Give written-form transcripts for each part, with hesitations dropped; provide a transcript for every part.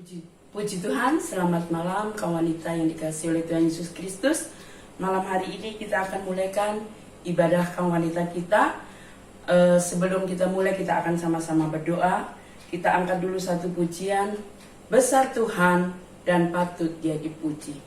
Puji Tuhan, selamat malam kaum wanita yang dikasihi oleh Tuhan Yesus Kristus. Malam hari ini kita akan mulaikan ibadah kaum wanita kita. Sebelum kita mulai, kita akan sama-sama berdoa. Kita angkat dulu satu pujian. Besar Tuhan dan patut Dia dipuji.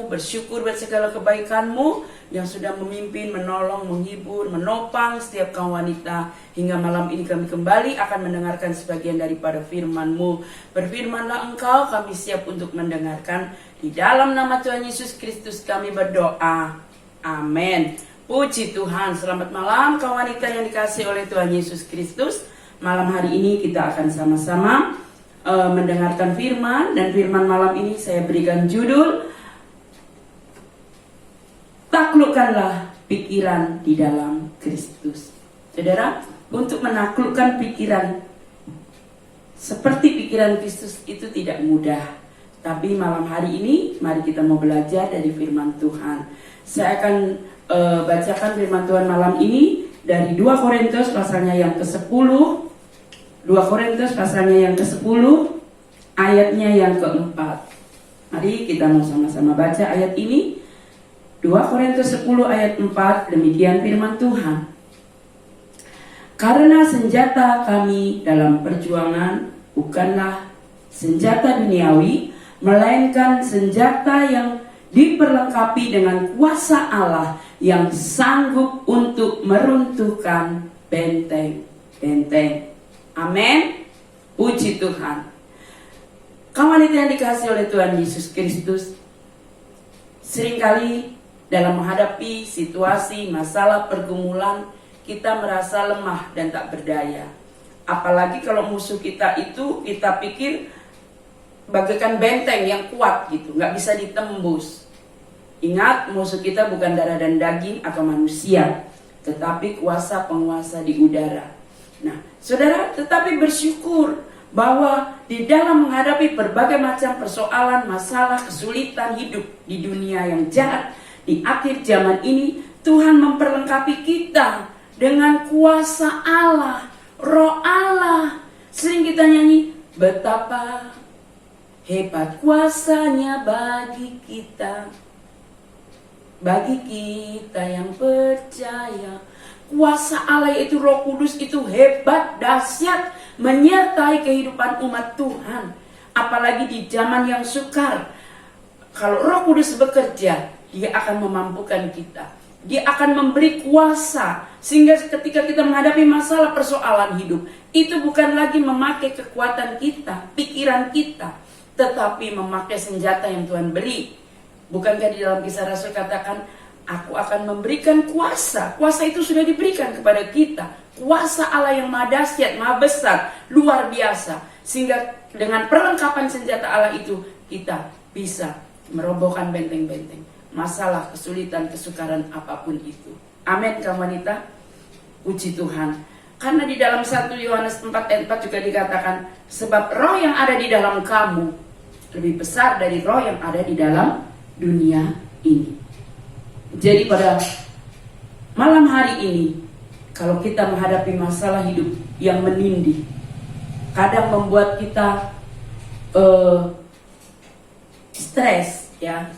Bersyukur buat segala kebaikan-Mu yang sudah memimpin, menolong, menghibur, menopang setiap kaum wanita. Hingga malam ini kami kembali akan mendengarkan sebagian daripada firman-Mu. Berfirmanlah Engkau, kami siap untuk mendengarkan. Di dalam nama Tuhan Yesus Kristus kami berdoa. Amin. Puji Tuhan. Selamat malam kaum wanita yang dikasihi oleh Tuhan Yesus Kristus. Malam hari ini kita akan sama-sama mendengarkan firman. Dan firman malam ini saya berikan judul, taklukkanlah pikiran di dalam Kristus. Saudara, untuk menaklukkan pikiran seperti pikiran Kristus itu tidak mudah. Tapi malam hari ini mari kita mau belajar dari firman Tuhan. Saya akan bacakan firman Tuhan malam ini dari 2 Korintus pasalnya yang ke-10. 2 Korintus pasalnya yang ke-10, ayatnya yang ke-4. Mari kita mau sama-sama baca ayat ini. 2 Korintus 10 ayat 4, demikian firman Tuhan. Karena senjata kami dalam perjuangan bukanlah senjata duniawi, melainkan senjata yang diperlengkapi dengan kuasa Allah yang sanggup untuk meruntuhkan benteng-benteng. Amin. Puji Tuhan. Kaum wanita yang dikasihi oleh Tuhan Yesus Kristus, seringkali dalam menghadapi situasi, masalah, pergumulan, kita merasa lemah dan tak berdaya. Apalagi kalau musuh kita itu kita pikir bagaikan benteng yang kuat gitu, nggak bisa ditembus. Ingat, musuh kita bukan darah dan daging atau manusia, tetapi kuasa penguasa di udara. Nah, saudara, tetapi bersyukur bahwa di dalam menghadapi berbagai macam persoalan, masalah, kesulitan hidup di dunia yang jahat, di akhir zaman ini, Tuhan memperlengkapi kita dengan kuasa Allah, Roh Allah. Sering kita nyanyi, betapa hebat kuasanya bagi kita. Bagi kita yang percaya, kuasa Allah yaitu Roh Kudus itu hebat, dahsyat, menyertai kehidupan umat Tuhan. Apalagi di zaman yang sukar. Kalau Roh Kudus bekerja, Dia akan memampukan kita. Dia akan memberi kuasa. Sehingga ketika kita menghadapi masalah persoalan hidup, itu bukan lagi memakai kekuatan kita, pikiran kita, tetapi memakai senjata yang Tuhan beri. Bukankah di dalam Kisah Rasul katakan, aku akan memberikan kuasa. Kuasa itu sudah diberikan kepada kita. Kuasa Allah yang maha dahsyat, maha besar, luar biasa. Sehingga dengan perlengkapan senjata Allah itu, kita bisa merobohkan benteng-benteng. Masalah, kesulitan, kesukaran apapun itu. Amin, kaum wanita. Puji Tuhan. Karena di dalam 1 Yohanes 4 ayat 4 juga dikatakan, sebab roh yang ada di dalam kamu lebih besar dari roh yang ada di dalam dunia ini. Jadi pada malam hari ini, kalau kita menghadapi masalah hidup yang menindih, kadang membuat kita stres, ya,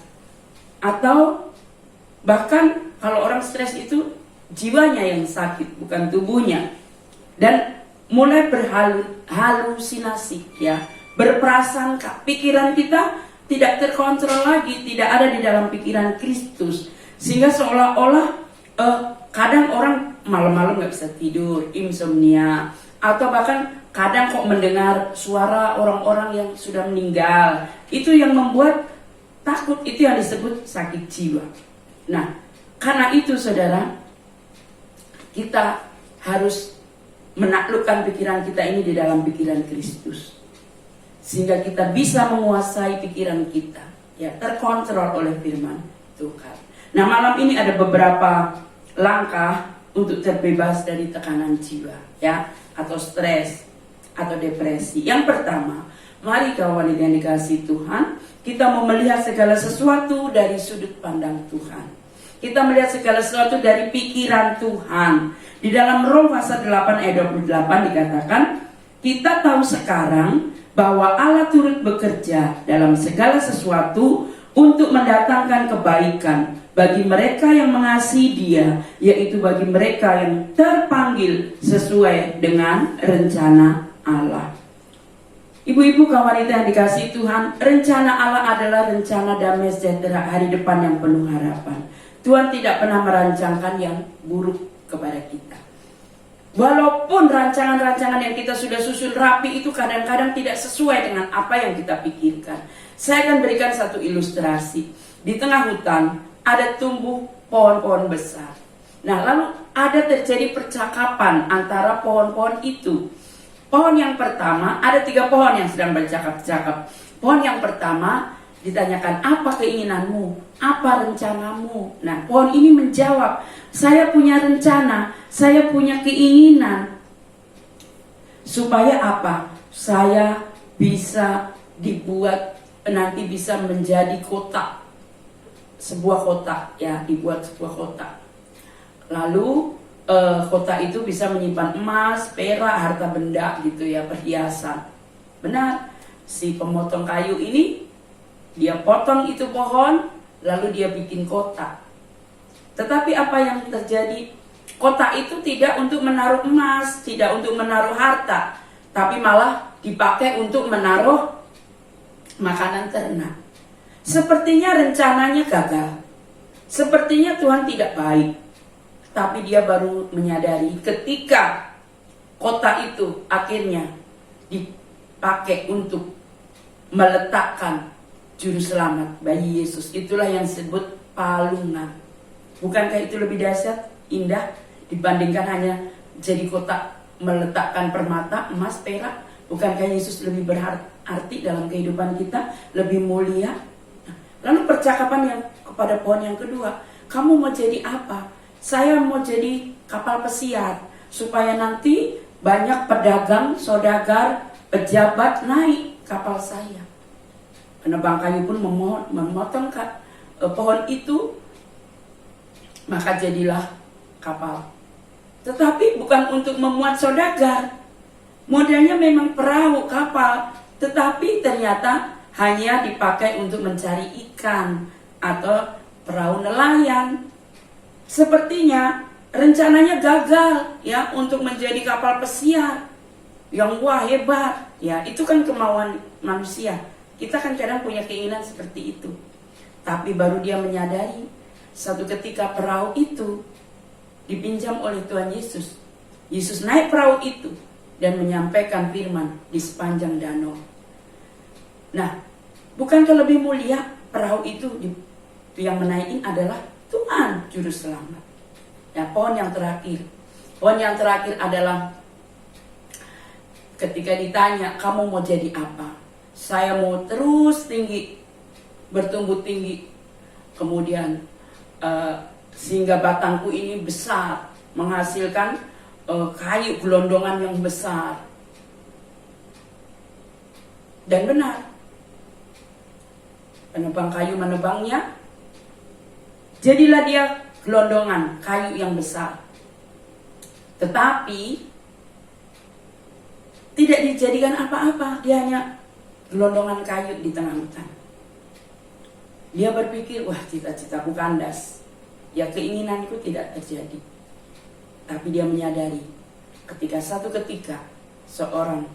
atau bahkan kalau orang stres itu jiwanya yang sakit, bukan tubuhnya, dan mulai berhalusinasi, ya, berprasangka, pikiran kita tidak terkontrol lagi, tidak ada di dalam pikiran Kristus, sehingga seolah-olah kadang orang malam-malam nggak bisa tidur, insomnia, atau bahkan kadang kok mendengar suara orang-orang yang sudah meninggal. Itu yang membuat takut, itu yang disebut sakit jiwa. Nah, karena itu saudara, kita harus menaklukkan pikiran kita ini di dalam pikiran Kristus, sehingga kita bisa menguasai pikiran kita, ya, terkontrol oleh firman Tuhan. Nah, malam ini ada beberapa langkah untuk terbebas dari tekanan jiwa, ya, atau stres, atau depresi. Yang pertama, mari kawan wanita yang dikasihi Tuhan, kita mau melihat segala sesuatu dari sudut pandang Tuhan. Kita melihat segala sesuatu dari pikiran Tuhan. Di dalam Rom pasal 8 ayat 28 dikatakan, kita tahu sekarang bahwa Allah turut bekerja dalam segala sesuatu untuk mendatangkan kebaikan bagi mereka yang mengasihi Dia, yaitu bagi mereka yang terpanggil sesuai dengan rencana Allah. Ibu-ibu, kawan wanita yang dikasihi Tuhan, rencana Allah adalah rencana damai sejahtera, hari depan yang penuh harapan. Tuhan tidak pernah merancangkan yang buruk kepada kita. Walaupun rancangan-rancangan yang kita sudah susun rapi itu kadang-kadang tidak sesuai dengan apa yang kita pikirkan. Saya akan berikan satu ilustrasi. Di tengah hutan ada tumbuh pohon-pohon besar. Nah, lalu ada terjadi percakapan antara pohon-pohon itu. Pohon yang pertama, ada 3 pohon yang sedang bercakap-cakap. Pohon yang pertama ditanyakan, apa keinginanmu? Apa rencanamu? Nah, pohon ini menjawab, saya punya rencana, saya punya keinginan. Supaya apa? Saya bisa dibuat, nanti bisa menjadi kota. Sebuah kota, ya, dibuat sebuah kota. Lalu kota itu bisa menyimpan emas, perak, harta benda gitu ya, perhiasan. Benar, si pemotong kayu ini, dia potong itu pohon, lalu dia bikin kota. Tetapi apa yang terjadi? Kota itu tidak untuk menaruh emas, tidak untuk menaruh harta, tapi malah dipakai untuk menaruh makanan ternak. Sepertinya rencananya gagal. Sepertinya Tuhan tidak baik. Tapi dia baru menyadari ketika kota itu akhirnya dipakai untuk meletakkan juru selamat bagi Yesus. Itulah yang disebut palungan. Bukankah itu lebih dahsyat, indah dibandingkan hanya jadi kota meletakkan permata, emas, perak? Bukankah Yesus lebih berarti dalam kehidupan kita, lebih mulia? Lalu percakapan yang kepada pohon yang kedua, kamu mau jadi apa? Saya mau jadi kapal pesiar, supaya nanti banyak pedagang, saudagar, pejabat naik kapal saya. Penebang kayu pun memotong pohon itu, maka jadilah kapal. Tetapi bukan untuk memuat saudagar. Modelnya memang perahu kapal, tetapi ternyata hanya dipakai untuk mencari ikan atau perahu nelayan. Sepertinya rencananya gagal ya untuk menjadi kapal pesiar yang wah hebat ya. Itu kan kemauan manusia. Kita kan kadang punya keinginan seperti itu. Tapi baru dia menyadari satu ketika perahu itu dipinjam oleh Tuhan Yesus. Yesus naik perahu itu dan menyampaikan firman di sepanjang danau. Nah, bukankah lebih mulia perahu itu yang menaikin adalah Tuhan Juru Selamat. Ya, poin yang terakhir. Poin yang terakhir adalah ketika ditanya, kamu mau jadi apa? Saya mau terus tinggi, bertumbuh tinggi. Kemudian sehingga batangku ini besar, menghasilkan kayu gelondongan yang besar. Dan benar, penebang kayu menebangnya, jadilah dia gelondongan kayu yang besar. Tetapi tidak dijadikan apa-apa, dia hanya gelondongan kayu di tengah hutan. Dia berpikir, wah cita-citaku kandas, ya keinginanku tidak terjadi. Tapi dia menyadari ketika satu ketika seorang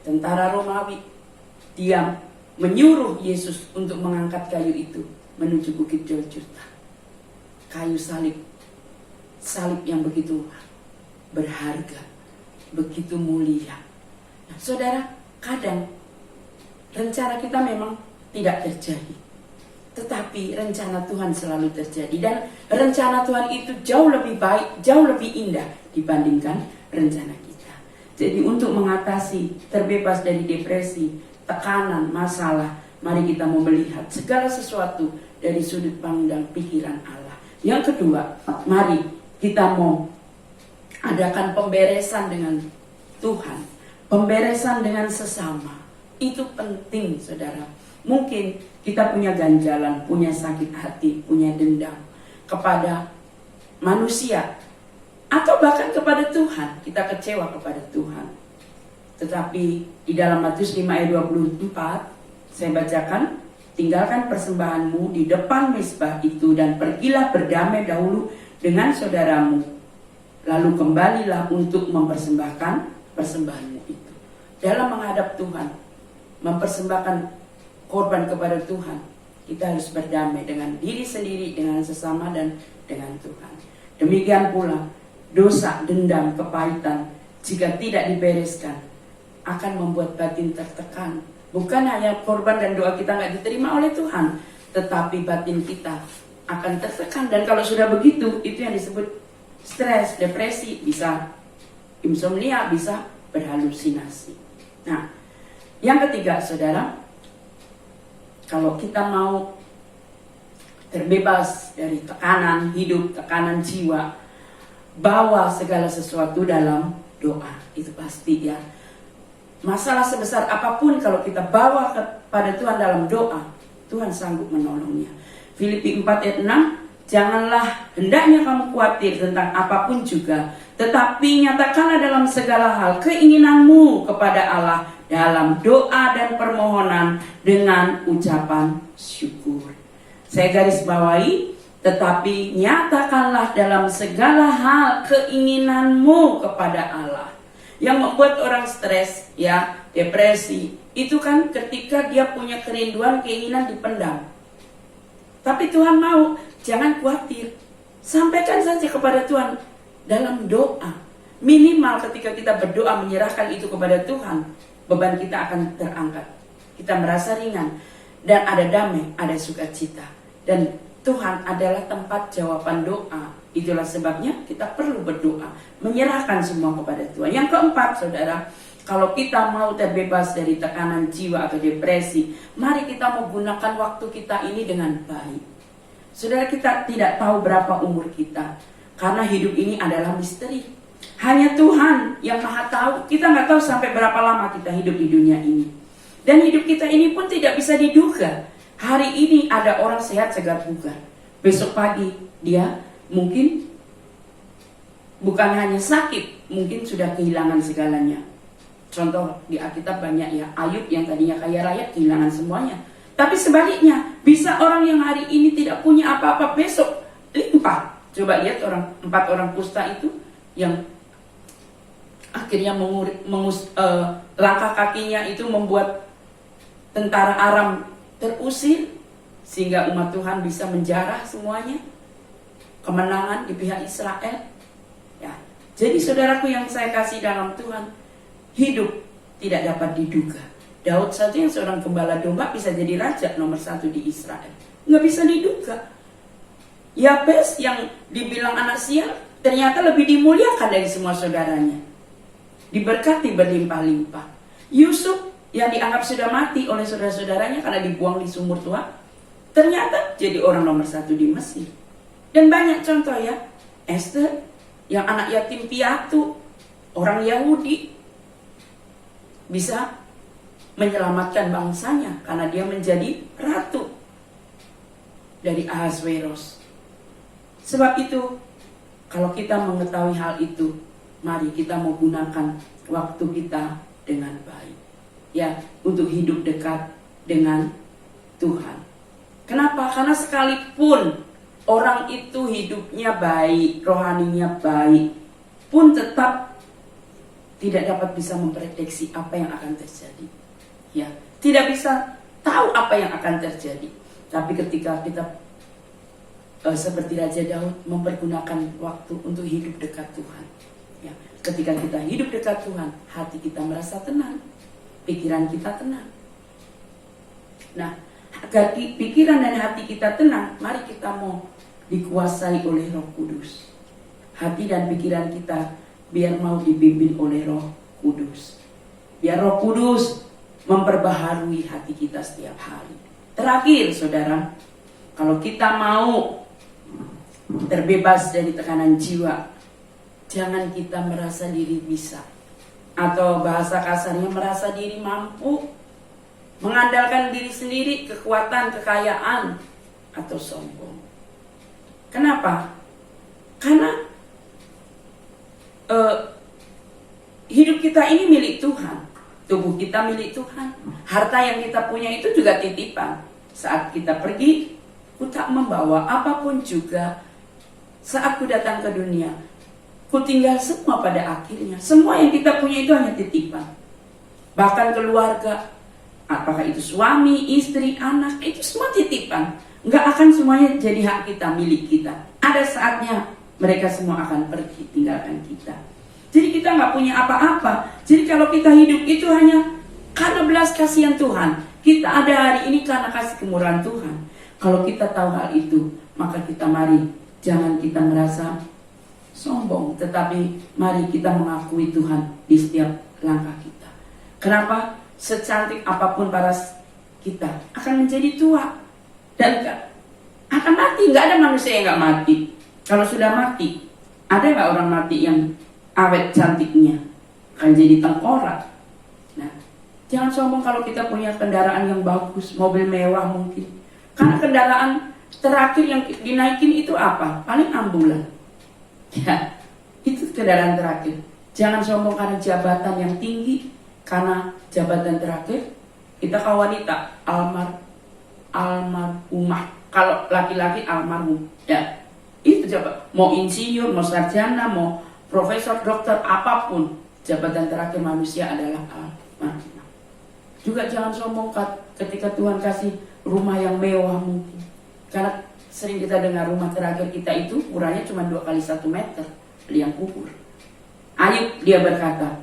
tentara Romawi dia menyuruh Yesus untuk mengangkat kayu itu menuju Bukit Golgota. Kayu salib yang begitu berharga, begitu mulia. Nah, saudara, kadang rencana kita memang tidak terjadi. Tetapi rencana Tuhan selalu terjadi. Dan rencana Tuhan itu jauh lebih baik, jauh lebih indah dibandingkan rencana kita. Jadi untuk mengatasi, terbebas dari depresi, tekanan, masalah, mari kita mau melihat segala sesuatu dari sudut pandang pikiran Allah. Yang kedua, mari kita mau adakan pemberesan dengan Tuhan. Pemberesan dengan sesama. Itu penting, saudara. Mungkin kita punya ganjalan, punya sakit hati, punya dendam kepada manusia, atau bahkan kepada Tuhan. Kita kecewa kepada Tuhan. Tetapi di dalam Matius 5 ayat 24, saya bacakan, tinggalkan persembahanmu di depan mezbah itu dan pergilah berdamai dahulu dengan saudaramu. Lalu kembalilah untuk mempersembahkan persembahanmu itu. Dalam menghadap Tuhan, mempersembahkan korban kepada Tuhan, kita harus berdamai dengan diri sendiri, dengan sesama, dan dengan Tuhan. Demikian pula dosa, dendam, kepahitan jika tidak dibereskan akan membuat batin tertekan. Bukan hanya korban dan doa kita nggak diterima oleh Tuhan, tetapi batin kita akan tertekan. Dan kalau sudah begitu, itu yang disebut stres, depresi, bisa insomnia, bisa berhalusinasi. Nah, yang ketiga, saudara, kalau kita mau terbebas dari tekanan hidup, tekanan jiwa, bawa segala sesuatu dalam doa. Itu pasti ya. Masalah sebesar apapun kalau kita bawa kepada Tuhan dalam doa, Tuhan sanggup menolongnya. Filipi 4 ayat 6, janganlah hendaknya kamu khawatir tentang apapun juga, tetapi nyatakanlah dalam segala hal keinginanmu kepada Allah dalam doa dan permohonan dengan ucapan syukur. Saya garis bawahi, tetapi nyatakanlah dalam segala hal keinginanmu kepada Allah. Yang membuat orang stres, ya, depresi, itu kan ketika dia punya kerinduan, keinginan dipendam. Tapi Tuhan mau, jangan khawatir, sampaikan saja kepada Tuhan dalam doa. Minimal ketika kita berdoa menyerahkan itu kepada Tuhan, beban kita akan terangkat. Kita merasa ringan dan ada damai, ada sukacita. Dan Tuhan adalah tempat jawaban doa. Itulah sebabnya kita perlu berdoa, menyerahkan semua kepada Tuhan. Yang keempat, saudara, kalau kita mau terbebas dari tekanan jiwa atau depresi, mari kita menggunakan waktu kita ini dengan baik. Saudara, kita tidak tahu berapa umur kita, karena hidup ini adalah misteri. Hanya Tuhan yang maha tahu. Kita nggak tahu sampai berapa lama kita hidup di dunia ini. Dan hidup kita ini pun tidak bisa diduga. Hari ini ada orang sehat segar bugar. Besok pagi dia mungkin bukan hanya sakit, mungkin sudah kehilangan segalanya. Contoh di Alkitab banyak ya, Ayub yang tadinya kaya raya kehilangan semuanya. Tapi sebaliknya, bisa orang yang hari ini tidak punya apa-apa, besok limpah. Coba lihat 4 orang kusta itu yang akhirnya langkah kakinya itu membuat tentara Aram terusir, sehingga umat Tuhan bisa menjarah semuanya, kemenangan di pihak Israel. Ya, jadi saudaraku yang saya kasih dalam Tuhan, hidup tidak dapat diduga. Daud saja yang seorang gembala domba bisa jadi raja nomor 1 di Israel, nggak bisa diduga. Yabes yang dibilang anak sial ternyata lebih dimuliakan dari semua saudaranya, diberkati berlimpah-limpah. Yusuf yang dianggap sudah mati oleh saudara-saudaranya karena dibuang di sumur tua, ternyata jadi orang nomor 1 di Mesir. Dan banyak contoh ya. Esther yang anak yatim piatu, orang Yahudi, bisa menyelamatkan bangsanya karena dia menjadi ratu dari Ahasveros. Sebab itu, kalau kita mengetahui hal itu, mari kita menggunakan waktu kita dengan baik, ya, untuk hidup dekat dengan Tuhan. Kenapa? Karena sekalipun orang itu hidupnya baik, rohaninya baik, pun tetap tidak dapat bisa memprediksi apa yang akan terjadi. Ya, tidak bisa tahu apa yang akan terjadi. Tapi ketika kita seperti Raja Daud mempergunakan waktu untuk hidup dekat Tuhan, ya, ketika kita hidup dekat Tuhan, hati kita merasa tenang, pikiran kita tenang. Nah, agar pikiran dan hati kita tenang, mari kita mau dikuasai oleh Roh Kudus. Hati dan pikiran kita biar mau dibimbing oleh Roh Kudus. Biar Roh Kudus memperbaharui hati kita setiap hari. Terakhir, saudara, kalau kita mau terbebas dari tekanan jiwa, jangan kita merasa diri bisa, atau bahasa kasarnya merasa diri mampu, mengandalkan diri sendiri, kekuatan, kekayaan, atau sombong. Kenapa? Karena hidup kita ini milik Tuhan. Tubuh kita milik Tuhan. Harta yang kita punya itu juga titipan. Saat kita pergi, ku tak membawa apapun juga. Saat ku datang ke dunia, ku tinggal semua pada akhirnya. Semua yang kita punya itu hanya titipan. Bahkan keluarga, apakah itu suami, istri, anak, itu semua titipan. Nggak akan semuanya jadi hak kita, milik kita. Ada saatnya mereka semua akan pergi, tinggalkan kita. Jadi kita nggak punya apa-apa. Jadi kalau kita hidup itu hanya karena belas kasihan Tuhan. Kita ada hari ini karena kasih kemurahan Tuhan. Kalau kita tahu hal itu, maka kita mari, jangan kita merasa sombong, tetapi mari kita mengakui Tuhan di setiap langkah kita. Kenapa? Secantik apapun paras kita akan menjadi tua dan akan mati. Nggak ada manusia yang nggak mati. Kalau sudah mati, ada nggak orang mati yang awet cantiknya? Akan jadi tengkorak. Nah, jangan sombong kalau kita punya kendaraan yang bagus, mobil mewah mungkin. Karena kendaraan terakhir yang dinaikin itu apa? Paling ambulan. Ya, itu kendaraan terakhir. Jangan sombong karena jabatan yang tinggi, karena jabatan terakhir. Kita kaum wanita almarhumah. Kalau laki-laki almarhum. Ya, itu coba. Mau insinyur, mau sarjana, mau profesor, dokter, apapun, jabatan terakhir manusia adalah almarhum. Juga jangan sombong ketika Tuhan kasih rumah yang mewah mungkin. Karena sering kita dengar rumah terakhir kita itu ukurannya cuma 2 kali 1 meter, liang kubur. Ayub dia berkata,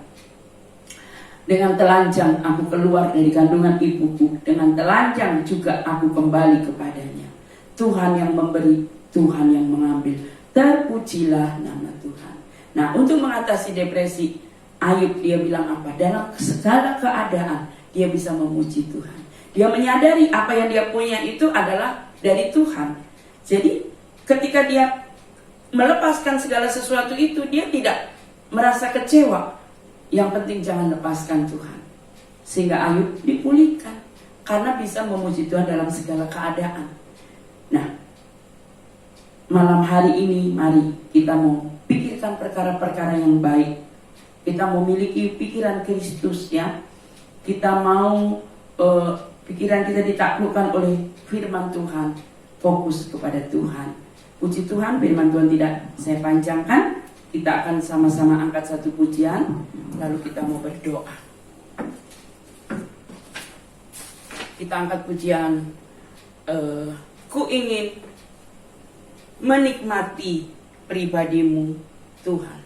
dengan telanjang aku keluar dari kandungan ibuku, dengan telanjang juga aku kembali kepadanya. Tuhan yang memberi, Tuhan yang mengambil. Terpujilah nama Tuhan. Nah, untuk mengatasi depresi, Ayub dia bilang apa? Dalam segala keadaan dia bisa memuji Tuhan. Dia menyadari apa yang dia punya itu adalah dari Tuhan. Jadi ketika dia melepaskan segala sesuatu itu, dia tidak merasa kecewa. Yang penting jangan lepaskan Tuhan. Sehingga Ayub dipulihkan karena bisa memuji Tuhan dalam segala keadaan. Nah, malam hari ini mari kita mau pikirkan perkara-perkara yang baik. Kita memiliki pikiran Kristus, ya. Kita mau Pikiran kita ditaklukkan oleh firman Tuhan. Fokus kepada Tuhan. Puji Tuhan, firman Tuhan tidak saya panjangkan. Kita akan sama-sama angkat satu pujian, lalu kita mau berdoa. Kita angkat pujian, ku ingin menikmati pribadimu Tuhan.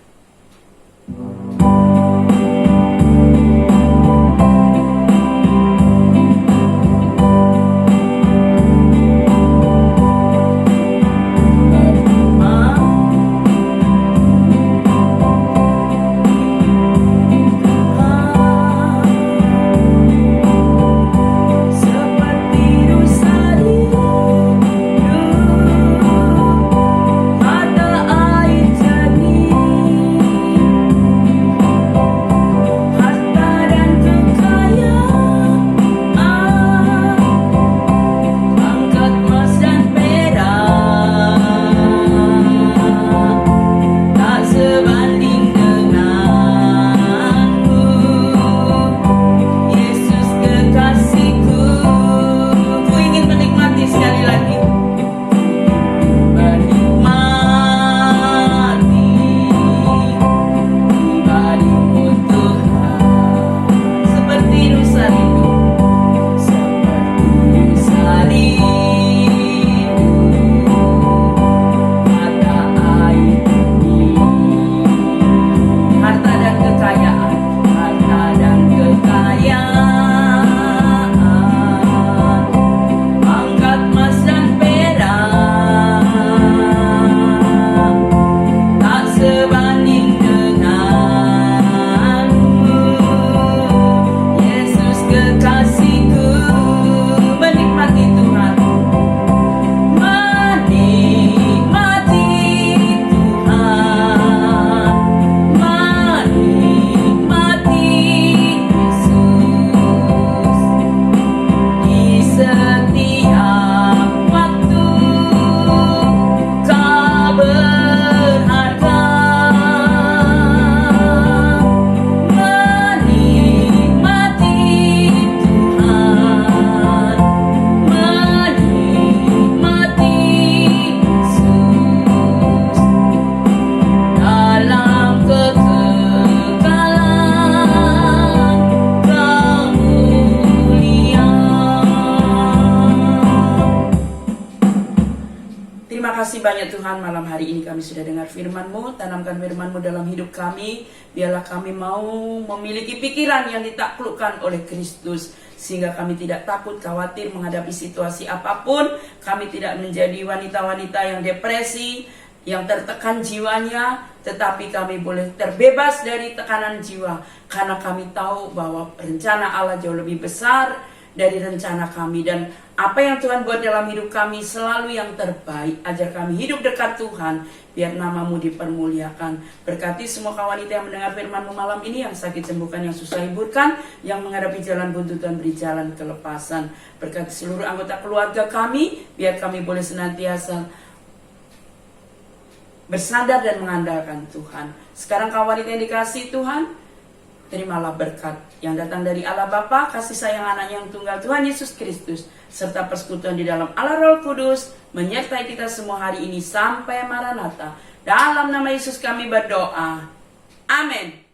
Terima kasih banyak Tuhan, malam hari ini kami sudah dengar firman-Mu. Tanamkan firman-Mu dalam hidup kami. Biarlah kami mau memiliki pikiran yang ditaklukkan oleh Kristus, sehingga kami tidak takut, khawatir menghadapi situasi apapun. Kami tidak menjadi wanita-wanita yang depresi, yang tertekan jiwanya, tetapi kami boleh terbebas dari tekanan jiwa, karena kami tahu bahwa rencana Allah jauh lebih besar dari rencana kami, dan apa yang Tuhan buat dalam hidup kami selalu yang terbaik. Ajar kami hidup dekat Tuhan, biar nama-Mu dipermuliakan. Berkati semua kawan wanita yang mendengar firman-Mu malam ini, yang sakit sembuhkan, yang susah hiburkan, yang menghadapi jalan buntu Tuhan beri jalan kelepasan. Berkati seluruh anggota keluarga kami, biar kami boleh senantiasa bersandar dan mengandalkan Tuhan. Sekarang kawan wanita yang dikasihi Tuhan, terimalah berkat yang datang dari Allah Bapa, kasih sayang anaknya yang tunggal Tuhan Yesus Kristus, serta persekutuan di dalam Allah Roh Kudus, menyertai kita semua hari ini sampai Maranatha. Dalam nama Yesus kami berdoa. Amin.